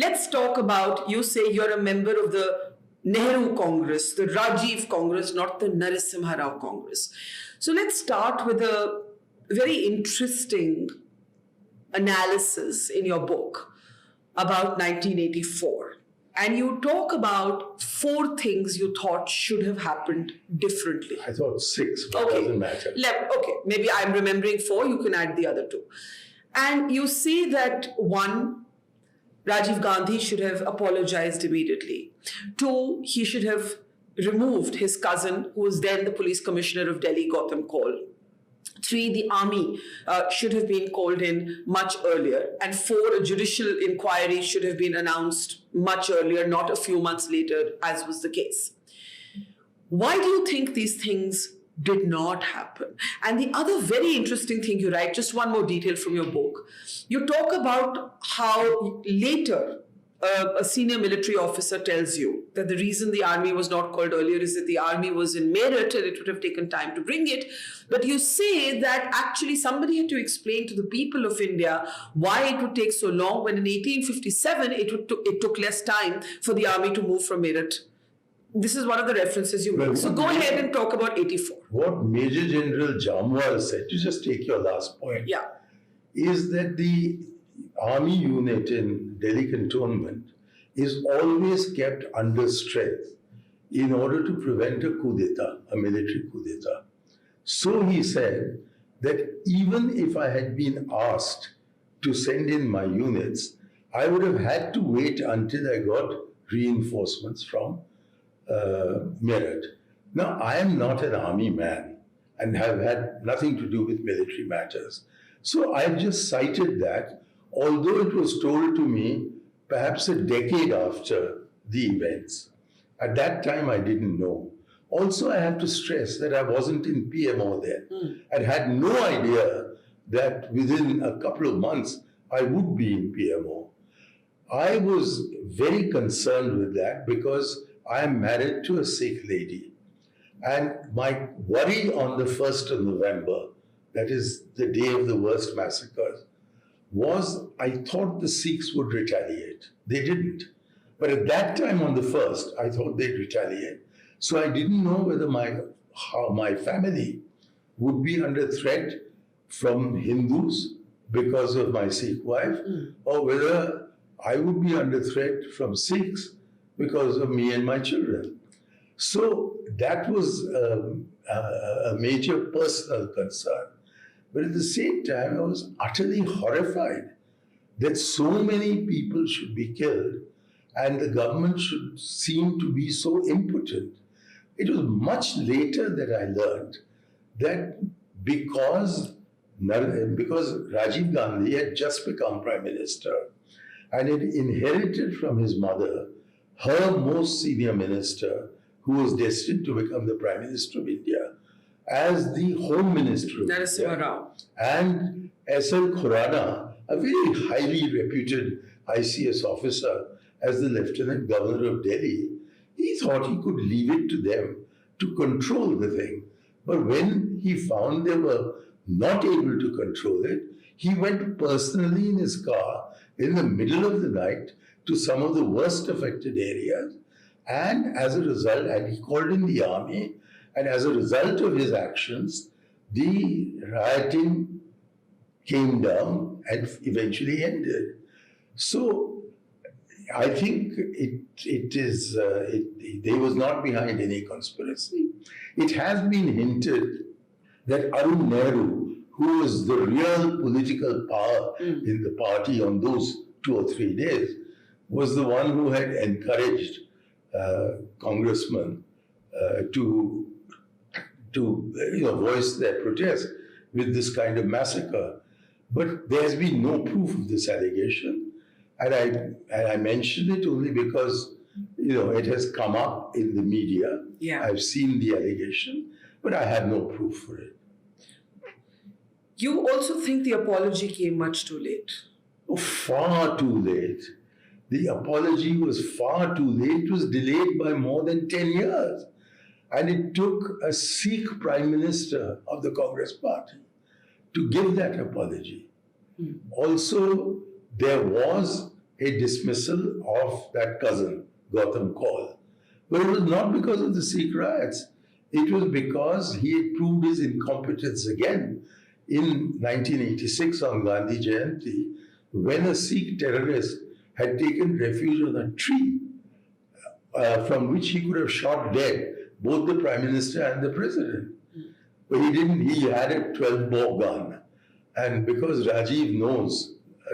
Let's talk about, you say you're a member of the Nehru Congress, the Rajiv Congress, not the Narasimha Rao Congress. So let's start with a very interesting analysis in your book about 1984. And you talk about 4 things you thought should have happened differently. I thought 6, but it doesn't matter. Okay, maybe I'm remembering 4, you can add the other 2. And you see that 1, Rajiv Gandhi should have apologized immediately. 2, he should have removed his cousin, who was then the police commissioner of Delhi, Gautam Kaul. 3, the army should have been called in much earlier. And 4, a judicial inquiry should have been announced much earlier, not a few months later, as was the case. Why do you think these things did not happen? And the other very interesting thing you write, just one more detail from your book, you talk about how later a senior military officer tells you that the reason the army was not called earlier is that the army was in Meerut and it would have taken time to bring it. But you say that actually somebody had to explain to the people of India why it would take so long when in 1857 it took less time for the army to move from Meerut. This is one of the references you make. So go ahead and talk about 84. What Major General Jamwal said, to just take your last point, is that the army unit in Delhi cantonment is always kept under strength in order to prevent a coup d'etat, a military coup d'etat. So he said that even if I had been asked to send in my units, I would have had to wait until I got reinforcements from Meerut. Now, I am not an army man and have had nothing to do with military matters. So I've just cited that, although it was told to me perhaps a decade after the events. At that time, I didn't know. Also, I have to stress that I wasn't in PMO then. I had no idea that within a couple of months, I would be in PMO. I was very concerned with that because I am married to a Sikh lady. And my worry on the 1st of November, that is the day of the worst massacres, was I thought the Sikhs would retaliate. They didn't. But at that time on the 1st, I thought they'd retaliate. So I didn't know whether how my family would be under threat from Hindus because of my Sikh wife, or whether I would be under threat from Sikhs because of me and my children. So that was a major personal concern. But at the same time, I was utterly horrified that so many people should be killed and the government should seem to be so impotent. It was much later that I learned that because Rajiv Gandhi had just become Prime Minister and had inherited from his mother her most senior minister, who was destined to become the Prime Minister of India, as the Home Minister of India, and S.L. Khurana, a very highly reputed ICS officer, as the Lieutenant Governor of Delhi. He thought he could leave it to them to control the thing. But when he found they were not able to control it, he went personally in his car in the middle of the night to some of the worst affected areas. And as a result, and he called in the army, and as a result of his actions, the rioting came down and eventually ended. So I think they was not behind any conspiracy. It has been hinted that Arun Nehru, who was the real political power in the party on those 2 or 3 days, was the one who had encouraged congressmen to voice their protest with this kind of massacre. But there has been no proof of this allegation, and I mention it only because it has come up in the media. Yeah. I've seen the allegation, but I have no proof for it. You also think the apology came much too late? Oh, far too late. The apology was far too late. It was delayed by more than 10 years. And it took a Sikh Prime Minister of the Congress Party to give that apology. Also, there was a dismissal of that cousin, Gautam Kaul. But it was not because of the Sikh riots. It was because he had proved his incompetence again in 1986 on Gandhi Jayanti, when a Sikh terrorist had taken refuge on a tree from which he could have shot dead both the Prime Minister and the President. But he didn't. He had a 12-bore gun. And because Rajiv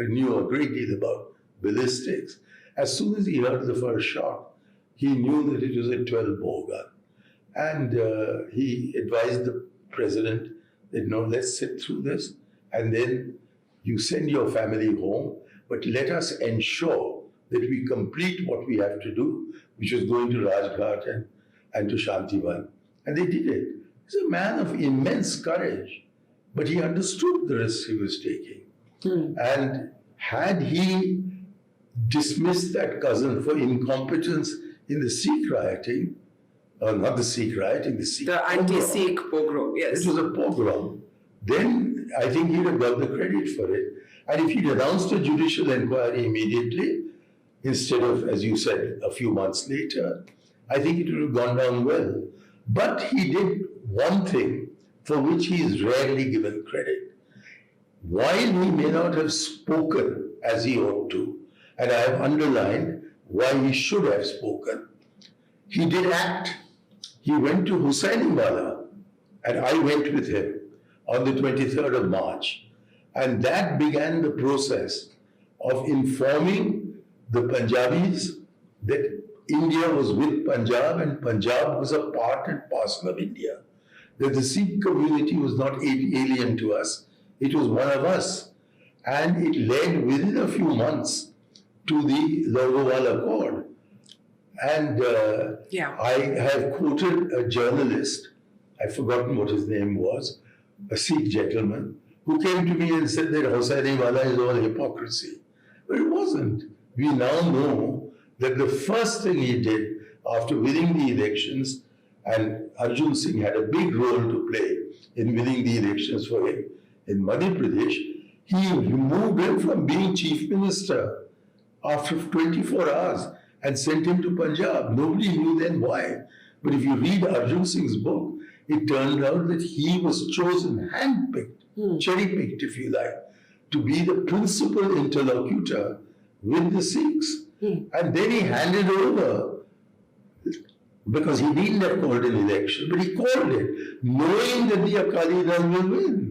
knew a great deal about ballistics, as soon as he heard the first shot, he knew that it was a 12-bore gun. And he advised the President that, no, let's sit through this, and then you send your family home, but let us ensure that we complete what we have to do, which was going to Rajghat and to Shantivan. And they did it. He's a man of immense courage, but he understood the risks he was taking. And had he dismissed that cousin for incompetence in the Sikh rioting, not the Sikh rioting, the Sikh the anti-Sikh pogrom, yes. It was a pogrom. Then I think he'd have got the credit for it. And if he'd announced a judicial inquiry immediately, instead of, as you said, a few months later, I think it would have gone down well. But he did one thing for which he is rarely given credit. While he may not have spoken as he ought to, and I have underlined why he should have spoken, he did act. He went to Husainiwala, and I went with him on the 23rd of March. And that began the process of informing the Punjabis that India was with Punjab and Punjab was a part and parcel of India. That the Sikh community was not alien to us, it was one of us. And it led within a few months to the Longowal Accord. And I have quoted a journalist, I've forgotten what his name was, a Sikh gentleman, who came to me and said that Husainiwala is all hypocrisy. But it wasn't. We now know that the first thing he did after winning the elections, and Arjun Singh had a big role to play in winning the elections for him in Madhya Pradesh, he removed him from being chief minister after 24 hours and sent him to Punjab. Nobody knew then why. But if you read Arjun Singh's book, it turned out that he was chosen, handpicked, cherry-picked, if you like, to be the principal interlocutor with the Sikhs. And then he handed over, because he needn't have called an election, but he called it, knowing that the Akali Dal will win.